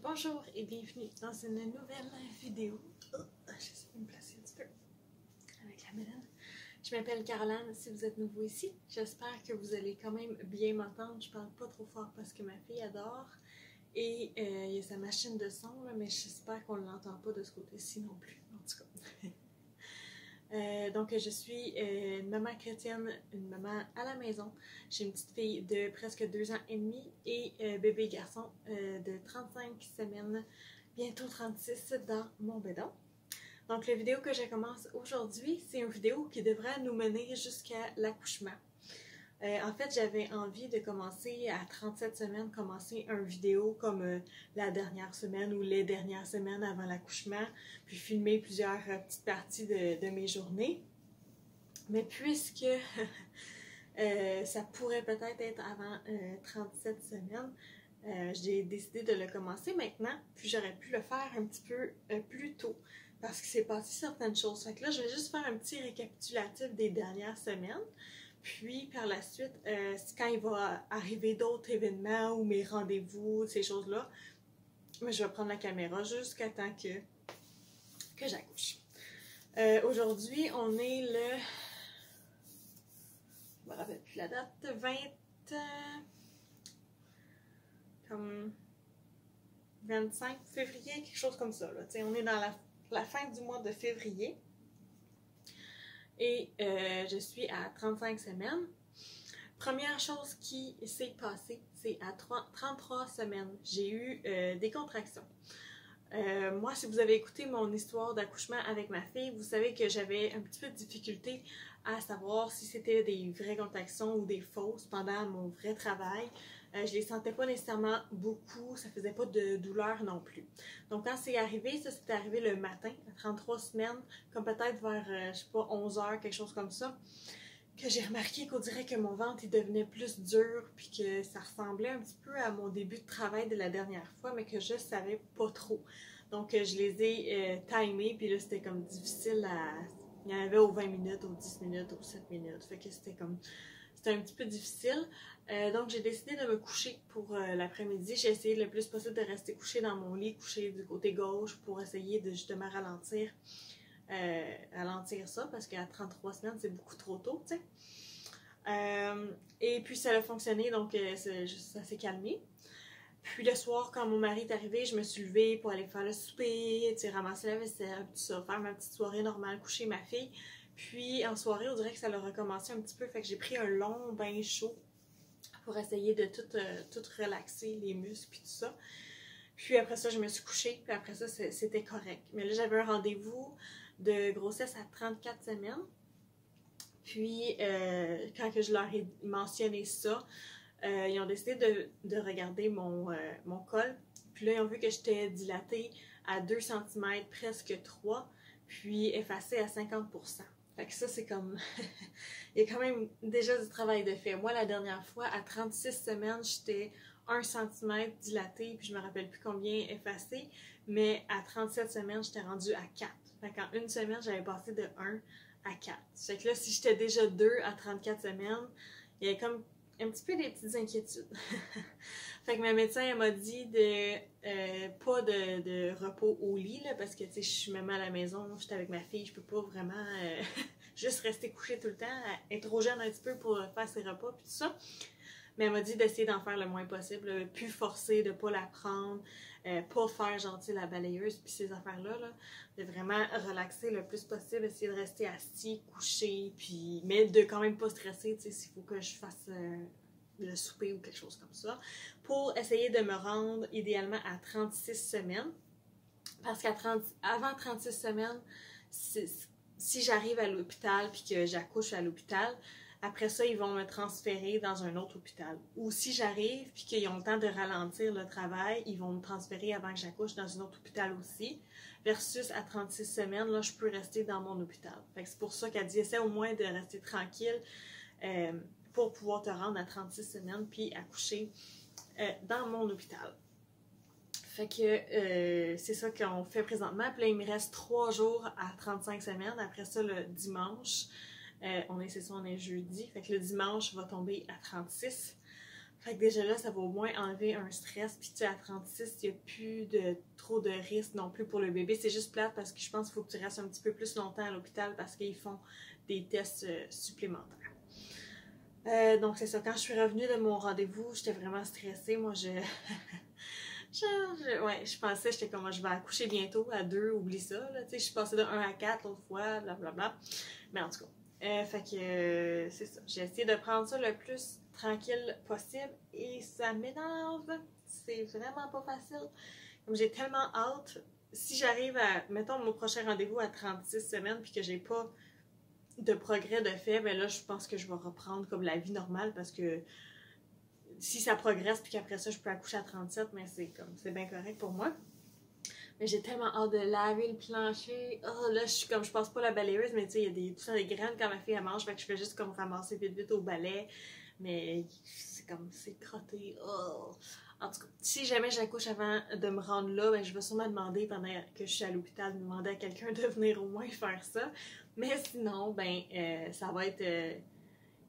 Bonjour et bienvenue dans une nouvelle vidéo. J'essaie de me placer un petit peu avec la médaine. Je m'appelle Caroline, si vous êtes nouveau ici, j'espère que vous allez quand même bien m'entendre. Je parle pas trop fort parce que ma fille adore et il y a sa machine de son, là, mais j'espère qu'on ne l'entend pas de ce côté-ci non plus, en tout cas. Donc je suis une maman chrétienne, une maman à la maison. J'ai une petite fille de presque 2 ans et demi et bébé garçon de 35 semaines, bientôt 36 dans mon bédon. Donc la vidéo que je commence aujourd'hui, c'est une vidéo qui devrait nous mener jusqu'à l'accouchement. En fait, j'avais envie de commencer à 37 semaines, commencer une vidéo comme la dernière semaine ou les dernières semaines avant l'accouchement, puis filmer plusieurs petites parties de mes journées. Mais puisque ça pourrait peut-être être avant 37 semaines, j'ai décidé de le commencer maintenant, puis j'aurais pu le faire un petit peu plus tôt, parce qu'il s'est passé certaines choses. Fait que là, je vais juste faire un petit récapitulatif des dernières semaines. Puis, par la suite, quand il va arriver d'autres événements ou mes rendez-vous, ces choses-là, je vais prendre la caméra jusqu'à temps que j'accouche. Aujourd'hui, on est le... Je me rappelle plus la date, 25 février, quelque chose comme ça. Là. On est dans la fin du mois de février. Et je suis à 35 semaines. Première chose qui s'est passée, c'est à 33 semaines, j'ai eu des contractions. Moi, si vous avez écouté mon histoire d'accouchement avec ma fille, vous savez que j'avais un petit peu de difficulté à savoir si c'était des vraies contractions ou des fausses pendant mon vrai travail. Je les sentais pas nécessairement beaucoup, ça faisait pas de douleur non plus. Donc quand c'est arrivé, ça c'est arrivé le matin, à 33 semaines, comme peut-être vers, je sais pas, 11 h, quelque chose comme ça, que j'ai remarqué qu'on dirait que mon ventre il devenait plus dur, puis que ça ressemblait un petit peu à mon début de travail de la dernière fois, mais que je savais pas trop. Donc je les ai timés, puis là c'était comme difficile à... Il y en avait aux 20 minutes, aux 10 minutes, aux 7 minutes, fait que c'était comme... C'était un petit peu difficile. Donc j'ai décidé de me coucher pour l'après-midi. J'ai essayé le plus possible de rester couchée dans mon lit, couchée du côté gauche pour essayer de justement ralentir ça parce qu'à 33 semaines c'est beaucoup trop tôt, tu sais. Et puis ça a fonctionné, donc ça s'est calmé. Puis le soir, quand mon mari est arrivé, je me suis levée pour aller faire le souper, tu sais, ramasser la vaisselle, tout ça, faire ma petite soirée normale, coucher ma fille. Puis en soirée, on dirait que ça a recommencé un petit peu, fait que j'ai pris un long bain chaud pour essayer de tout relaxer, les muscles puis tout ça. Puis après ça, je me suis couchée, puis après ça, c'était correct. Mais là, j'avais un rendez-vous de grossesse à 34 semaines. Puis quand que je leur ai mentionné ça, ils ont décidé de regarder mon col. Puis là, ils ont vu que j'étais dilatée à 2 cm, presque 3, puis effacée à 50%. Fait que ça, c'est comme... Il y a quand même déjà du travail de fait. Moi, la dernière fois, à 36 semaines, j'étais 1 cm dilatée, puis je me rappelle plus combien effacée, mais à 37 semaines, j'étais rendue à 4. Fait qu'en une semaine, j'avais passé de 1 à 4. Fait que là, si j'étais déjà 2 à 34 semaines, il y avait comme un petit peu des petites inquiétudes. Fait que ma médecin, elle m'a dit pas de repos au lit, là, parce que, tu sais, je suis même à la maison, j'étais avec ma fille, je peux pas vraiment juste rester couchée tout le temps, être trop jeune un petit peu pour faire ses repas, puis tout ça. Mais elle m'a dit d'essayer d'en faire le moins possible, plus forcer, de pas la prendre, pas faire, genre, tu sais, la balayeuse, puis ces affaires-là, là, de vraiment relaxer le plus possible, essayer de rester assis, couché, puis, mais de quand même pas stresser, tu sais, s'il faut que je fasse le souper ou quelque chose comme ça, pour essayer de me rendre idéalement à 36 semaines, parce qu'avant 36 semaines, si j'arrive à l'hôpital puis que j'accouche à l'hôpital, après ça, ils vont me transférer dans un autre hôpital. Ou si j'arrive puis qu'ils ont le temps de ralentir le travail, ils vont me transférer avant que j'accouche dans un autre hôpital aussi. Versus à 36 semaines, là, je peux rester dans mon hôpital. Fait que c'est pour ça qu'elle dit, essaie au moins de rester tranquille pour pouvoir te rendre à 36 semaines puis accoucher dans mon hôpital. Fait que c'est ça qu'on fait présentement. Puis là, il me reste 3 jours à 35 semaines. Après ça, le dimanche, on est jeudi. Fait que le dimanche va tomber à 36. Fait que déjà là, ça va au moins enlever un stress. Puis tu sais, à 36, il n'y a plus trop de risques non plus pour le bébé. C'est juste plate parce que je pense qu'il faut que tu restes un petit peu plus longtemps à l'hôpital parce qu'ils font des tests supplémentaires. Donc c'est ça, quand je suis revenue de mon rendez-vous, j'étais vraiment stressée. Moi, je pensais, j'étais comme, je vais accoucher bientôt à 2, oublie ça. Là, tu sais, je suis passée de 1 à 4 l'autre fois, blablabla. Mais en tout cas, fait que c'est ça. J'ai essayé de prendre ça le plus tranquille possible et ça m'énerve. C'est vraiment pas facile. Comme j'ai tellement hâte, si j'arrive à, mettons, mon prochain rendez-vous à 36 semaines puis que j'ai pas de progrès de fait, ben là, je pense que je vais reprendre comme la vie normale parce que si ça progresse puis qu'après ça, je peux accoucher à 37, mais c'est bien correct pour moi. Mais j'ai tellement hâte de laver le plancher. Oh là, je passe pas la balayeuse, mais tu sais, il y a tout ça des graines quand ma fille elle mange, fait que je fais juste comme ramasser vite au balai. Mais c'est crotté. Oh. En tout cas, si jamais j'accouche avant de me rendre là, ben je vais sûrement demander pendant que je suis à l'hôpital, demander à quelqu'un de venir au moins faire ça. Mais sinon, ben ça va être...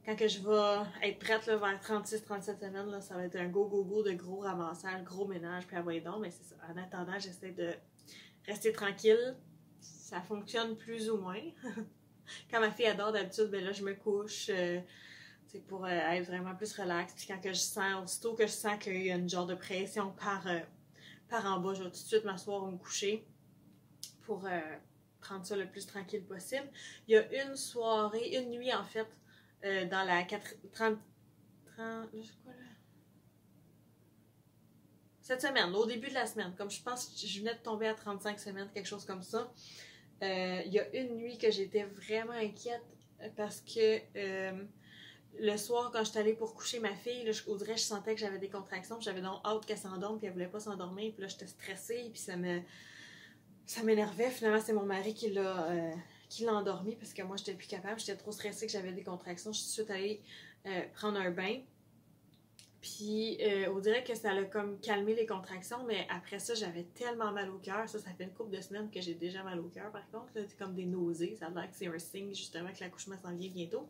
quand que je vais être prête là, vers 36-37 semaines, là, ça va être un go de gros ramassage, gros ménage, puis avoir donc, mais c'est ça. En attendant, j'essaie de rester tranquille. Ça fonctionne plus ou moins. Quand ma fille adore d'habitude, ben là, je me couche pour être vraiment plus relax. Puis quand que aussitôt que je sens qu'il y a une genre de pression par en bas, je vais tout de suite m'asseoir ou me coucher pour prendre ça le plus tranquille possible. Il y a une nuit en fait, dans la 30 quoi là? Cette semaine, au début de la semaine, comme je pense que je venais de tomber à 35 semaines, quelque chose comme ça, il y a une nuit que j'étais vraiment inquiète parce que le soir, quand j'étais allée pour coucher ma fille, là, je sentais que j'avais des contractions, j'avais donc hâte qu'elle s'endorme, puis elle voulait pas s'endormir, puis là j'étais stressée, puis ça m'énervait. Finalement, c'est mon mari qui l'a endormi parce que moi, j'étais plus capable. J'étais trop stressée que j'avais des contractions. Je suis tout de suite allée prendre un bain. Puis, on dirait que ça a comme calmé les contractions, mais après ça, j'avais tellement mal au cœur. Ça fait une couple de semaines que j'ai déjà mal au cœur, par contre. C'est comme des nausées. Ça a l'air que c'est un signe, justement, que l'accouchement s'en vient bientôt.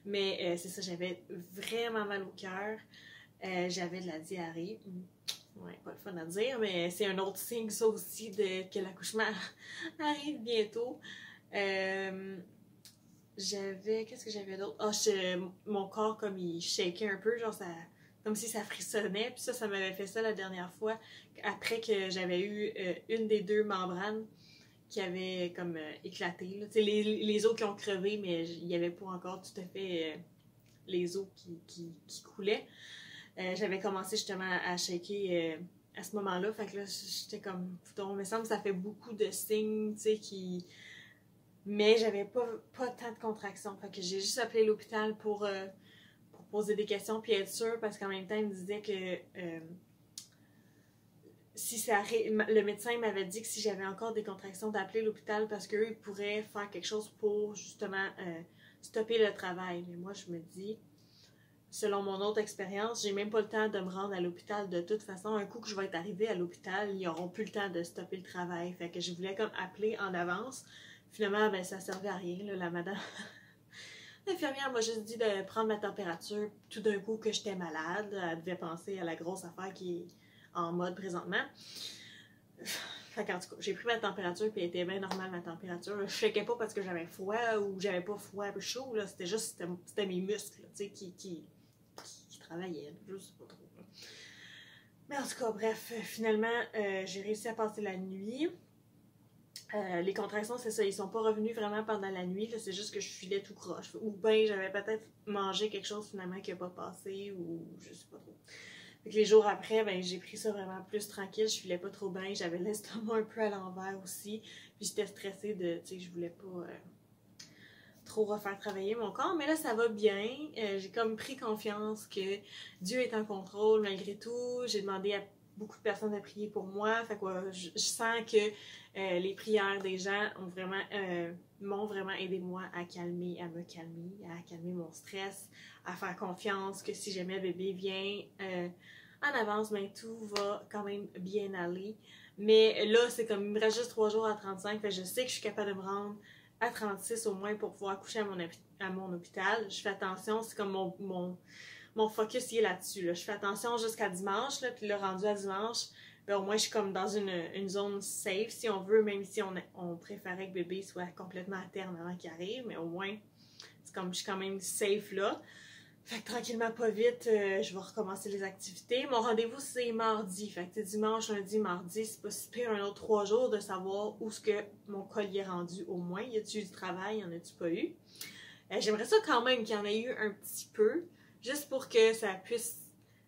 Mais c'est ça, j'avais vraiment mal au cœur. J'avais de la diarrhée. Ouais, pas le fun à dire, mais c'est un autre signe, ça aussi, que l'accouchement arrive bientôt. Qu'est-ce que j'avais d'autre? Mon corps, comme il shakeait un peu, genre comme si ça frissonnait. Puis ça m'avait fait ça la dernière fois, après que j'avais eu une des deux membranes qui avait comme éclaté. Là. Les os qui ont crevé, mais il n'y avait pas encore tout à fait les os qui coulaient. J'avais commencé justement à shaker à ce moment-là. Fait que là, j'étais comme, putain, il me semble que ça fait beaucoup de signes, tu sais, mais j'avais pas tant de contractions. Fait que j'ai juste appelé l'hôpital pour poser des questions puis être sûre, parce qu'en même temps, il me disait que le médecin m'avait dit que si j'avais encore des contractions, d'appeler l'hôpital parce qu'eux, ils pourraient faire quelque chose pour justement stopper le travail. Mais moi, je me dis, selon mon autre expérience, j'ai même pas le temps de me rendre à l'hôpital de toute façon. Un coup que je vais être arrivée à l'hôpital, ils n'auront plus le temps de stopper le travail. Fait que je voulais comme appeler en avance. Finalement, ben ça servait à rien, là, la madame. L'infirmière m'a juste dit de prendre ma température tout d'un coup que j'étais malade. Elle devait penser à la grosse affaire qui est en mode présentement. Fait qu'en tout cas, j'ai pris ma température puis elle était bien normale, ma température. Je checkais pas parce que j'avais froid ou j'avais pas froid ou chaud, là. C'était juste, c'était mes muscles, tu sais, qui travaillaient, là. Je sais pas trop. Là. Mais en tout cas, bref, finalement, j'ai réussi à passer la nuit. Les contractions, c'est ça, ils sont pas revenus vraiment pendant la nuit, c'est juste que je filais tout croche. Ou bien j'avais peut-être mangé quelque chose finalement qui n'a pas passé, ou je sais pas trop. Fait que les jours après, ben j'ai pris ça vraiment plus tranquille, je filais pas trop bien, j'avais l'estomac un peu à l'envers aussi, puis j'étais stressée tu sais, je voulais pas trop refaire travailler mon corps, mais là ça va bien, j'ai comme pris confiance que Dieu est en contrôle malgré tout, j'ai demandé à beaucoup de personnes à prier pour moi, fait que je sens que les prières des gens m'ont vraiment aidé moi à me calmer mon stress, à faire confiance que si jamais bébé vient en avance, ben tout va quand même bien aller. Mais là, c'est comme, il me reste juste 3 jours à 35, fait que je sais que je suis capable de me rendre à 36 au moins pour pouvoir accoucher à mon hôpital. Je fais attention, c'est comme mon focus il est là-dessus. Là. Je fais attention jusqu'à dimanche, là, puis là, rendu à dimanche, ben, au moins je suis comme dans une zone safe si on veut, même si on préférait que bébé soit complètement à terme avant qu'il arrive, mais au moins, c'est comme je suis quand même safe là. Fait que tranquillement, pas vite, je vais recommencer les activités. Mon rendez-vous, c'est mardi. Fait que dimanche, lundi, mardi, c'est pas si pire un autre 3 jours de savoir où ce que mon collier est rendu au moins. Y a-tu eu du travail, y en a-tu pas eu? J'aimerais ça quand même qu'il y en ait eu un petit peu, juste pour que ça puisse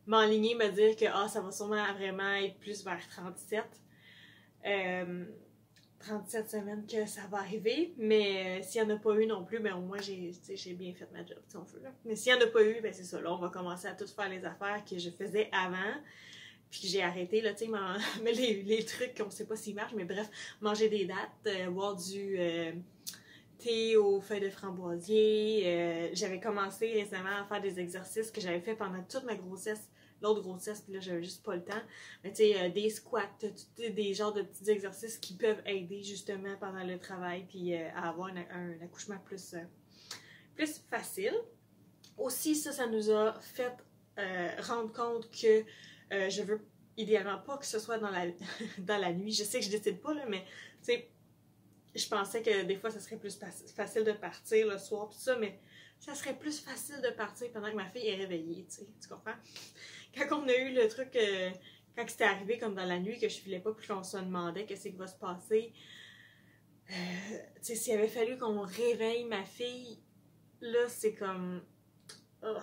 m'enligner, me dire que ça va sûrement vraiment être plus vers 37. 37 semaines que ça va arriver, mais s'il n'y en a pas eu non plus, ben au moins j'ai bien fait ma job, si on veut. Là. Mais s'il n'y en a pas eu, ben c'est ça, là, on va commencer à tout faire les affaires que je faisais avant, puis que j'ai arrêté, là, tu sais, mais les trucs qu'on sait pas s'ils marchent, mais bref, manger des dattes, boire du thé aux feuilles de framboisier, j'avais commencé récemment à faire des exercices que j'avais fait pendant toute ma grossesse, l'autre grossesse, puis là, j'avais juste pas le temps. Mais tu sais, des squats, des genres de petits exercices qui peuvent aider justement pendant le travail, puis à avoir un accouchement plus facile. Aussi, ça nous a fait rendre compte que je veux idéalement pas que ce soit dans la nuit. Je sais que je décide pas, là, mais tu sais, je pensais que des fois, ça serait plus facile de partir le soir, tout ça, mais ça serait plus facile de partir pendant que ma fille est réveillée, tu comprends? Quand on a eu le truc, quand c'était arrivé comme dans la nuit, que je filais pas, puis qu'on se demandait qu'est-ce qui va se passer, tu sais, s'il avait fallu qu'on réveille ma fille, là, c'est comme... Oh,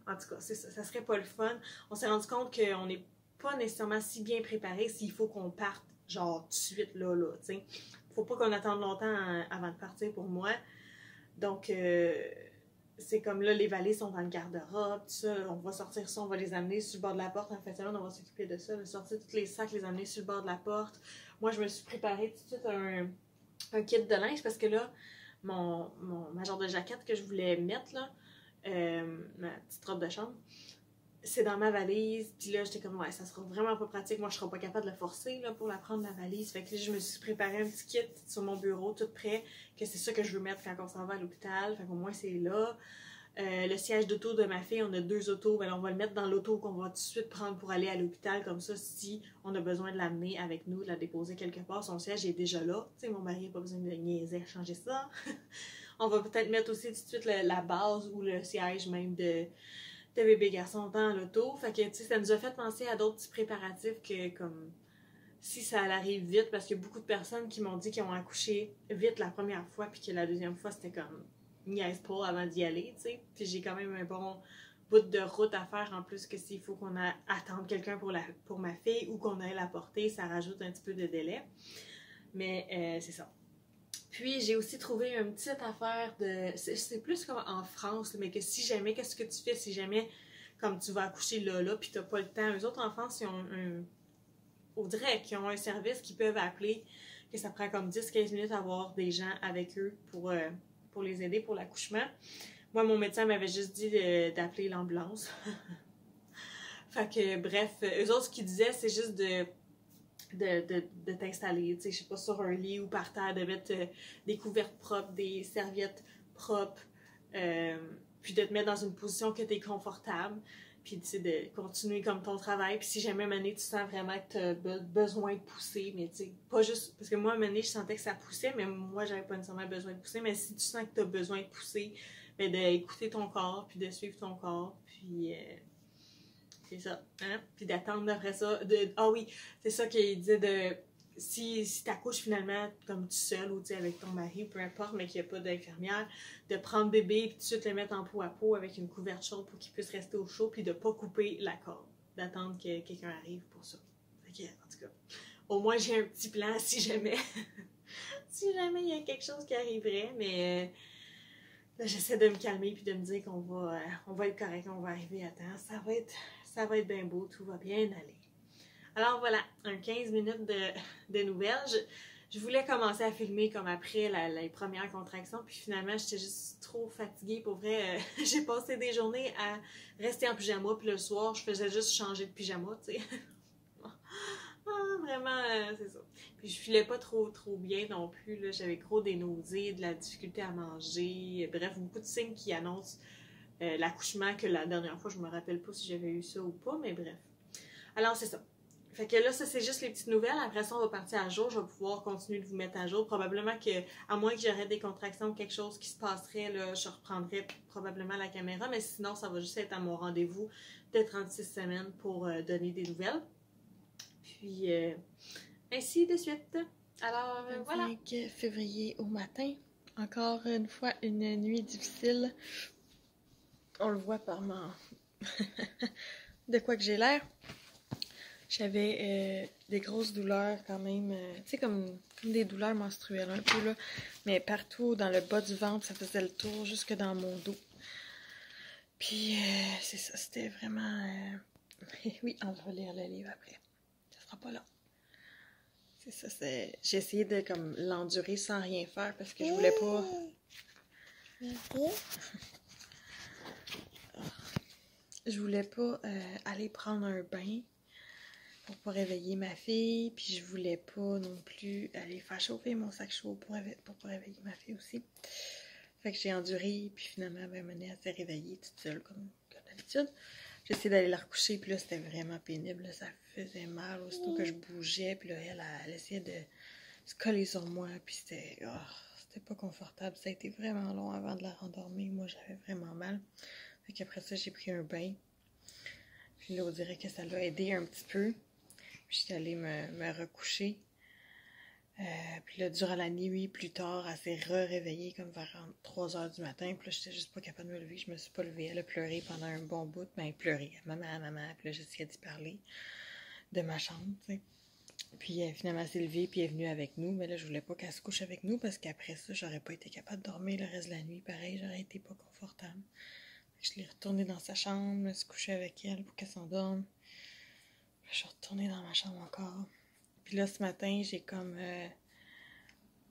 en tout cas, c'est ça serait pas le fun. On s'est rendu compte qu'on n'est pas nécessairement si bien préparé s'il faut qu'on parte, genre, tout de suite, là, tu sais. Faut pas qu'on attende longtemps avant de partir pour moi. Donc, c'est comme là, les valises sont dans le garde-robe, tout ça. On va sortir ça, on va les amener sur le bord de la porte. En fait, là, on va s'occuper de ça, de sortir tous les sacs, les amener sur le bord de la porte. Moi, je me suis préparé tout de suite un kit de linge parce que là, ma genre de jaquette que je voulais mettre, là, ma petite robe de chambre, c'est dans ma valise, puis là, j'étais comme, ouais, ça sera vraiment pas pratique, moi, je serai pas capable de le forcer, là, pour la prendre, la valise, fait que là, je me suis préparé un petit kit sur mon bureau, tout prêt, que c'est ça que je veux mettre quand on s'en va à l'hôpital, fait qu'au moins, c'est là. Le siège d'auto de ma fille, on a 2 autos, ben on va le mettre dans l'auto qu'on va tout de suite prendre pour aller à l'hôpital, comme ça, si on a besoin de l'amener avec nous, de la déposer quelque part, son siège est déjà là, tu sais, mon mari n'a pas besoin de niaiser à changer ça. On va peut-être mettre aussi tout de suite la base ou le siège même de bébé garçon dans l'auto. Fait que, tu sais, ça nous a fait penser à d'autres petits préparatifs que, comme, si ça arrive vite, parce qu'il y a beaucoup de personnes qui m'ont dit qu'ils ont accouché vite la première fois, puis que la deuxième fois, c'était comme, niaise pas avant d'y aller, tu sais. Puis j'ai quand même un bon bout de route à faire, en plus que s'il faut qu'on attende quelqu'un pour ma fille ou qu'on aille la porter, ça rajoute un petit peu de délai. Mais c'est ça. Puis, j'ai aussi trouvé une petite affaire de... C'est plus comme en France, mais que si jamais, qu'est-ce que tu fais si jamais, comme tu vas accoucher là, puis t'as pas le temps. Eux autres, en France, ils ont au direct, ils ont un service qu'ils peuvent appeler, que ça prend comme 10-15 minutes à avoir des gens avec eux pour les aider pour l'accouchement. Moi, mon médecin m'avait juste dit d'appeler l'ambulance. Fait que, bref, eux autres, ce qu'ils disaient, c'est juste de t'installer, tu sais, je sais pas, sur un lit ou par terre, de mettre des couvertes propres, des serviettes propres, puis de te mettre dans une position que tu es confortable, puis tu sais, de continuer comme ton travail, puis si jamais à un moment donné, tu sens vraiment que tu as besoin de pousser, mais tu sais, pas juste, parce que moi, à un moment donné, je sentais que ça poussait, mais moi, j'avais pas nécessairement besoin de pousser, mais si tu sens que tu as besoin de pousser, ben d'écouter ton corps, puis de suivre ton corps, puis... c'est ça, hein? Puis d'attendre après ça. Ah oui, c'est ça qu'il disait de... Si t'accouches finalement comme tout seul ou avec ton mari, peu importe, mais qu'il n'y a pas d'infirmière, de prendre bébé et tout de suite le mettre en peau à peau avec une couverte chaude pour qu'il puisse rester au chaud, puis de ne pas couper la corde. D'attendre que quelqu'un arrive pour ça. Fait que, en tout cas, au moins j'ai un petit plan si jamais... si jamais il y a quelque chose qui arriverait, mais... là, j'essaie de me calmer puis de me dire qu'on va être correct, on va arriver à temps. Ça va être bien beau, tout va bien aller. Alors voilà, un 15 minutes de nouvelles. Je voulais commencer à filmer comme après les premières contractions, puis finalement, j'étais juste trop fatiguée. Pour vrai, j'ai passé des journées à rester en pyjama, puis le soir, je faisais juste changer de pyjama, tu sais. Vraiment, c'est ça. Puis je filais pas trop bien non plus. J'avais gros des nausées, de la difficulté à manger. Bref, beaucoup de signes qui annoncent l'accouchement que la dernière fois. Je me rappelle pas si j'avais eu ça ou pas, mais bref. Alors, c'est ça. Fait que là, ça, c'est juste les petites nouvelles. Après ça, on va partir à jour. Je vais pouvoir continuer de vous mettre à jour. Probablement que, à moins que j'aurais des contractions ou quelque chose qui se passerait, là, je reprendrai probablement la caméra. Mais sinon, ça va juste être à mon rendez-vous de 36 semaines pour donner des nouvelles. Puis, ainsi de suite. Alors, voilà. 25 février au matin. Encore une fois, une nuit difficile. On le voit par mon... de quoi que j'ai l'air. J'avais des grosses douleurs quand même, tu sais, comme des douleurs menstruelles un peu, là. Mais partout, dans le bas du ventre, ça faisait le tour, jusque dans mon dos. Puis, c'est ça, c'était vraiment... Oui, on va lire le livre après. Ça sera pas là. C'est ça, c'est... J'ai essayé de comme l'endurer sans rien faire parce que je voulais pas... Je voulais pas aller prendre un bain pour pas réveiller ma fille, puis je voulais pas non plus aller faire chauffer mon sac chaud pour pas réveiller ma fille aussi. Fait que j'ai enduré, puis finalement, elle s'est réveillée toute seule, comme d'habitude. J'ai essayé d'aller la recoucher, puis là, c'était vraiment pénible, là, ça faisait mal aussitôt que je bougeais, puis là, elle essayait de se coller sur moi, puis c'était pas confortable. Ça a été vraiment long avant de la rendormir, moi, j'avais vraiment mal. Fait qu'après ça, j'ai pris un bain. Puis là, on dirait que ça l'a aidé un petit peu. Puis j'étais allée me recoucher. Puis là, durant la nuit, plus tard, elle s'est réveillée comme vers 3 heures du matin. Puis là, j'étais juste pas capable de me lever. Je me suis pas levée. Elle a pleuré pendant un bon bout. Mais elle pleurait. Maman, maman. Puis là, j'essayais d'y parler de ma chambre, tu sais. Puis finalement, elle s'est levée. Puis elle est venue avec nous. Mais là, je voulais pas qu'elle se couche avec nous parce qu'après ça, j'aurais pas été capable de dormir le reste de la nuit. Pareil, j'aurais été pas confortable. Je l'ai retournée dans sa chambre, se coucher avec elle pour qu'elle s'endorme. Je suis retournée dans ma chambre encore. Puis là, ce matin, j'ai comme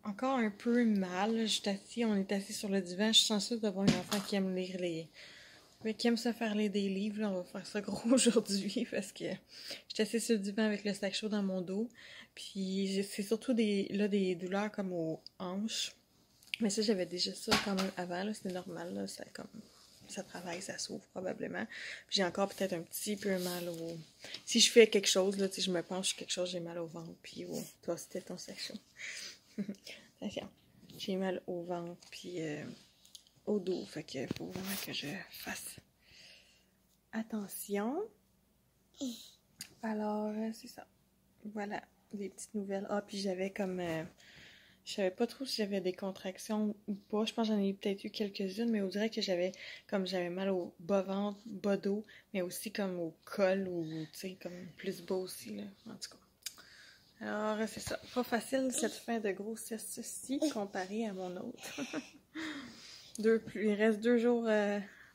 encore un peu mal. On est assis sur le divan. Je suis chanceuse d'avoir un enfant qui aime lire qui aime se faire lire des livres. Là, on va faire ça gros aujourd'hui parce que j'étais assise sur le divan avec le sac chaud dans mon dos. Puis c'est surtout des douleurs comme aux hanches. Mais ça, j'avais déjà ça quand même avant. C'était normal. Là, ça travaille, ça s'ouvre probablement. Puis j'ai encore peut-être un petit peu mal au... Si je fais quelque chose, là, tu sais, je me penche sur quelque chose, j'ai mal au ventre, puis toi, c'était ton sac chaud. Attention. J'ai mal au ventre, puis au dos. Fait qu'il faut vraiment que je fasse attention. Alors, c'est ça. Voilà, des petites nouvelles. Ah, puis j'avais comme... je savais pas trop si j'avais des contractions ou pas. Je pense que j'en ai peut-être eu quelques-unes, mais on dirait que j'avais mal au bas-ventre, bas dos, mais aussi comme au col ou, tu sais, comme plus bas aussi, là, en tout cas. Alors, c'est ça. Pas facile, cette fin de grossesse-ci, comparée à mon autre. Il reste 2 jours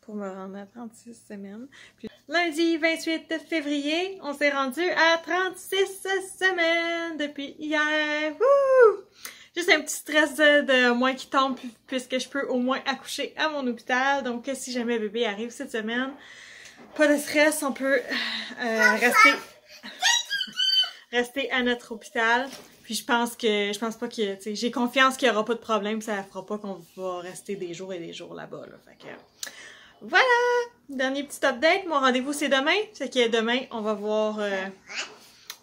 pour me rendre à 36 semaines. Puis, lundi 28 février, on s'est rendu à 36 semaines depuis hier. Wouh! Juste un petit stress de moi qui tombe puisque je peux au moins accoucher à mon hôpital. Donc, si jamais bébé arrive cette semaine, pas de stress, on peut rester à notre hôpital. Puis je pense pas que, tu sais, j'ai confiance qu'il n'y aura pas de problème, ça fera pas qu'on va rester des jours et des jours là-bas, là. Fait que, voilà! Dernier petit update, mon rendez-vous c'est demain. C'est que demain, on va voir...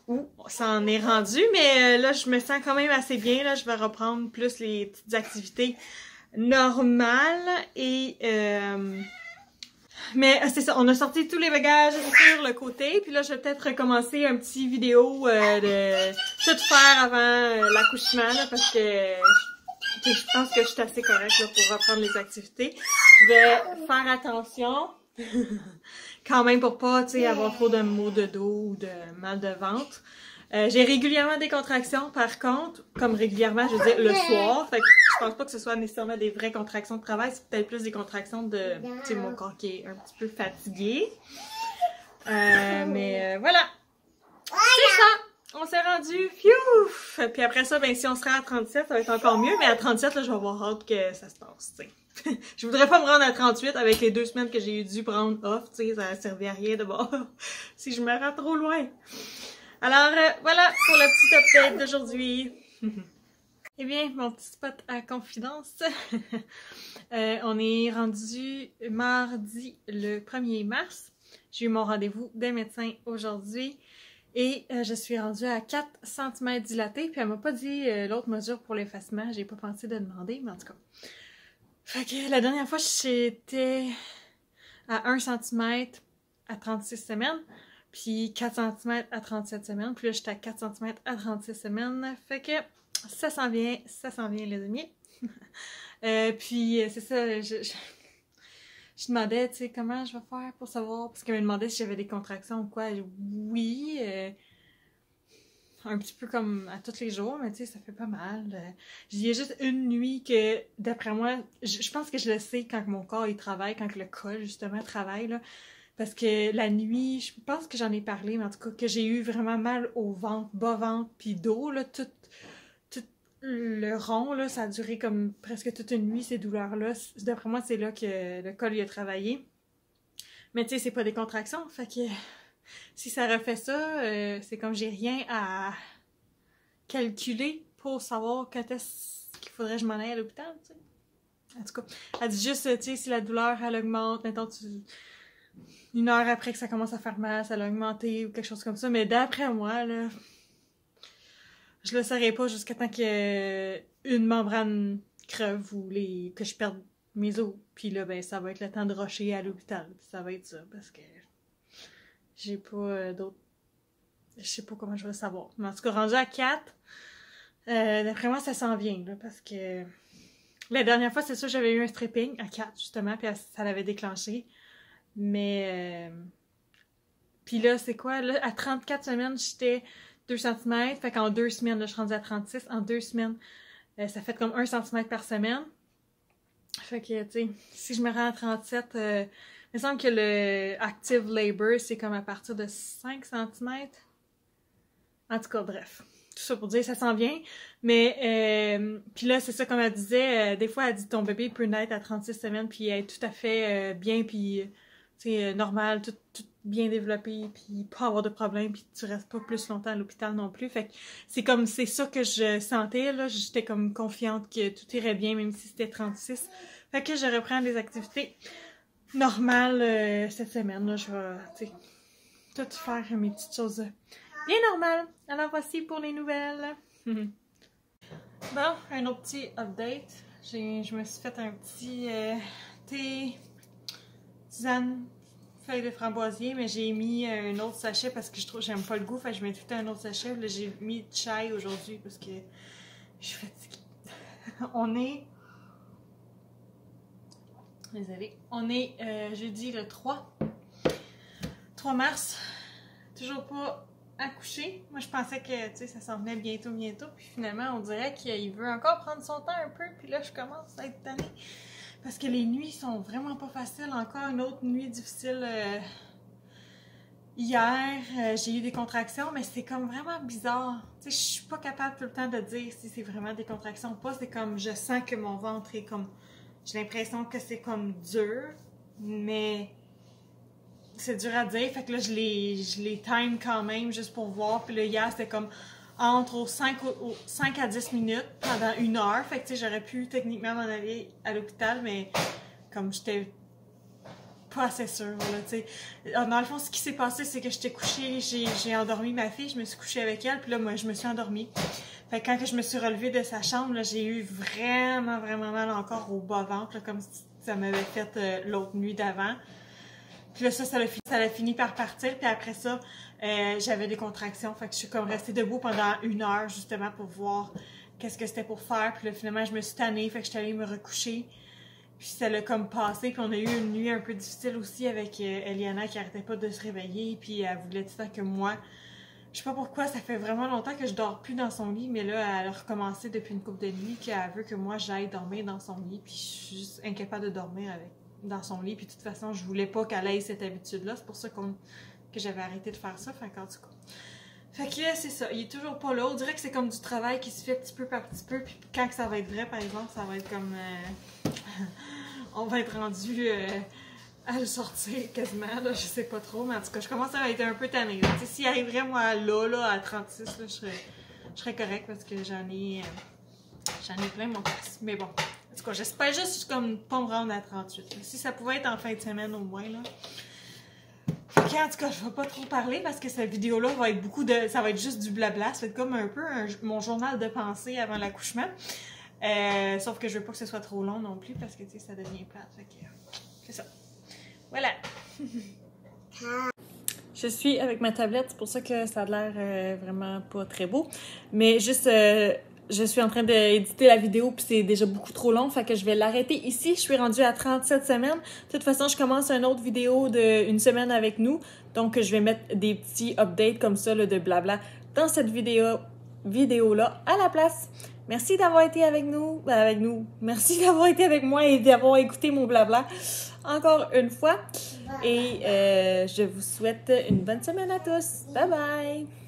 où ça en est rendu, mais là, je me sens quand même assez bien. Là, je vais reprendre plus les petites activités normales. Et mais c'est ça, on a sorti tous les bagages sur le côté. Puis là, je vais peut-être recommencer un petit vidéo de tout faire avant l'accouchement, parce que je pense que je suis assez correcte là, pour reprendre les activités. Je vais faire attention. Quand même pour pas, tu sais, avoir trop de maux de dos ou de mal de ventre. J'ai régulièrement des contractions, par contre, comme régulièrement, je veux dire, le soir. Fait que je pense pas que ce soit nécessairement des vraies contractions de travail, c'est peut-être plus des contractions de, tu sais, mon corps qui est un petit peu fatigué. Mais voilà! C'est ça! On s'est rendu, phew! Puis après ça, ben si on sera à 37, ça va être encore mieux, mais à 37, là, je vais avoir hâte que ça se passe, tu sais. Je voudrais pas me rendre à 38 avec les 2 semaines que j'ai dû prendre off, tu sais, ça a servi à rien de bord si je me rends trop loin. Alors, voilà pour le petit update d'aujourd'hui. Eh bien, mon petit spot à confidence, on est rendu mardi le 1er mars. J'ai eu mon rendez-vous des médecins aujourd'hui et je suis rendue à 4 cm dilatée. Puis elle m'a pas dit l'autre mesure pour l'effacement, j'ai pas pensé de demander, mais en tout cas. Fait que la dernière fois, j'étais à 1 cm à 36 semaines, puis 4 cm à 37 semaines, puis là j'étais à 4 cm à 36 semaines. Fait que ça s'en vient les amis. Puis c'est ça, je demandais, tu sais, comment je vais faire pour savoir, parce qu'elle me demandait si j'avais des contractions ou quoi. Oui, un petit peu comme à tous les jours, mais tu sais, ça fait pas mal. Il y a juste une nuit que, d'après moi, je pense que je le sais quand mon corps il travaille, quand le col justement travaille, là. Parce que la nuit, je pense que j'en ai parlé, mais en tout cas, que j'ai eu vraiment mal au ventre, bas-ventre, puis dos, là, tout le rond, là, ça a duré comme presque toute une nuit, ces douleurs-là. D'après moi, c'est là que le col y a travaillé. Mais tu sais, c'est pas des contractions, fait que si ça refait ça, c'est comme j'ai rien à calculer pour savoir quand est-ce qu'il faudrait que je m'en aille à l'hôpital, tu sais. En tout cas, elle dit juste, tu sais, si la douleur, elle augmente, mettons, une heure après que ça commence à faire mal, ça a augmenté ou quelque chose comme ça. Mais d'après moi, là, je le saurais pas jusqu'à temps qu'une membrane creve ou que je perde mes os. Puis là, ben, ça va être le temps de rusher à l'hôpital. Ça va être ça, parce que j'ai pas d'autres... Je sais pas comment je vais le savoir. Mais en tout cas, rendu à 4, d'après moi, ça s'en vient, là, parce que... La dernière fois, c'est sûr, j'avais eu un stripping à 4, justement, puis ça l'avait déclenché. Mais... Puis là, c'est quoi? Là, à 34 semaines, j'étais 2 cm. Fait qu'en 2 semaines, là, je suis rendue à 36. En 2 semaines, ça fait comme 1 cm par semaine. Fait que, tu sais, si je me rends à 37, il me semble que le active labor, c'est comme à partir de 5 cm. En tout cas, bref. Tout ça pour dire, ça s'en vient. Mais, puis là, c'est ça, comme elle disait, des fois, elle dit ton bébé peut naître à 36 semaines, puis être tout à fait bien, puis, tu sais, normal, tout bien développé, puis pas avoir de problème, puis tu restes pas plus longtemps à l'hôpital non plus. Fait que c'est ça que je sentais, là. J'étais comme confiante que tout irait bien, même si c'était 36. Fait que je reprends les activités normales cette semaine, là. Je vais, tu sais, tout faire mes petites choses bien normales. Alors voici pour les nouvelles. Bon, un autre petit update. Je me suis fait un petit thé, tisane, feuille de framboisier, mais j'ai mis un autre sachet parce que j'aime pas le goût, fait que je mets tout un autre sachet. Là, j'ai mis chai aujourd'hui parce que je suis fatiguée. On est... Désolée. On est jeudi le 3 mars. Toujours pas accouché. Moi, je pensais que, tu sais, ça s'en venait bientôt. Puis finalement, on dirait qu'il veut encore prendre son temps un peu. Puis là, je commence à être tannée. Parce que les nuits sont vraiment pas faciles. Encore une autre nuit difficile. Hier, j'ai eu des contractions, mais c'est comme vraiment bizarre. Tu sais, je suis pas capable tout le temps de dire si c'est vraiment des contractions ou pas. C'est comme, je sens que mon ventre est comme... J'ai l'impression que c'est comme dur, mais c'est dur à dire. Fait que là, je les time quand même juste pour voir. Puis là, hier, c'était comme entre 5 à 10 minutes pendant 1 heure. Fait que tu sais, j'aurais pu techniquement m'en aller à l'hôpital, mais comme j'étais pas assez sûre, là, tu sais. Dans le fond, ce qui s'est passé, c'est que j'étais couchée, j'ai endormi ma fille, je me suis couchée avec elle, puis là, moi, je me suis endormie. Fait que quand je me suis relevée de sa chambre, là, j'ai eu vraiment, vraiment mal encore au bas-ventre, là, comme si ça m'avait fait l'autre nuit d'avant. Puis là, ça a fini par partir, puis après ça, j'avais des contractions, fait que je suis comme restée debout pendant 1 heure, justement, pour voir qu'est-ce que c'était pour faire, puis là, finalement, je me suis tannée, fait que je suis allée me recoucher. Puis ça l'a comme passé, puis on a eu une nuit un peu difficile aussi avec Eliana qui arrêtait pas de se réveiller, puis elle voulait tout ça que moi. Je sais pas pourquoi, ça fait vraiment longtemps que je dors plus dans son lit, mais là, elle a recommencé depuis une couple de nuits qu'elle veut que moi j'aille dormir dans son lit, puis je suis juste incapable de dormir dans son lit, puis de toute façon, je voulais pas qu'elle ait cette habitude-là, c'est pour ça que j'avais arrêté de faire ça, fait qu'en tout cas. Fait que c'est ça, il est toujours pas là, on dirait que c'est comme du travail qui se fait petit peu par petit peu, puis quand ça va être vrai, par exemple, ça va être comme... on va être rendu à le sortir quasiment, là, je sais pas trop, mais en tout cas, je commence à être un peu tannée. S'il arriverait, moi, là, à 36, là, je serais correcte parce que j'en ai J'en ai plein mon casque. Mais bon, en tout cas, j'espère juste comme pas me rendre à 38. Si ça pouvait être en fin de semaine au moins, là. Ok, en tout cas, je vais pas trop parler parce que cette vidéo-là va être ça va être juste du blabla. Ça va être comme un peu mon journal de pensée avant l'accouchement. Sauf que je veux pas que ce soit trop long non plus parce que, tu sais, ça devient plate. Fait que, c'est ça. Voilà. Je suis avec ma tablette, c'est pour ça que ça a l'air vraiment pas très beau. Mais juste, je suis en train d'éditer la vidéo puis c'est déjà beaucoup trop long, fait que je vais l'arrêter ici. Je suis rendue à 37 semaines. De toute façon, je commence une autre vidéo d'une semaine avec nous. Donc, je vais mettre des petits updates comme ça là, de blabla dans cette vidéo-là à la place. Merci d'avoir été avec nous. Merci d'avoir été avec moi et d'avoir écouté mon blabla encore une fois. Et je vous souhaite une bonne semaine à tous. Bye bye!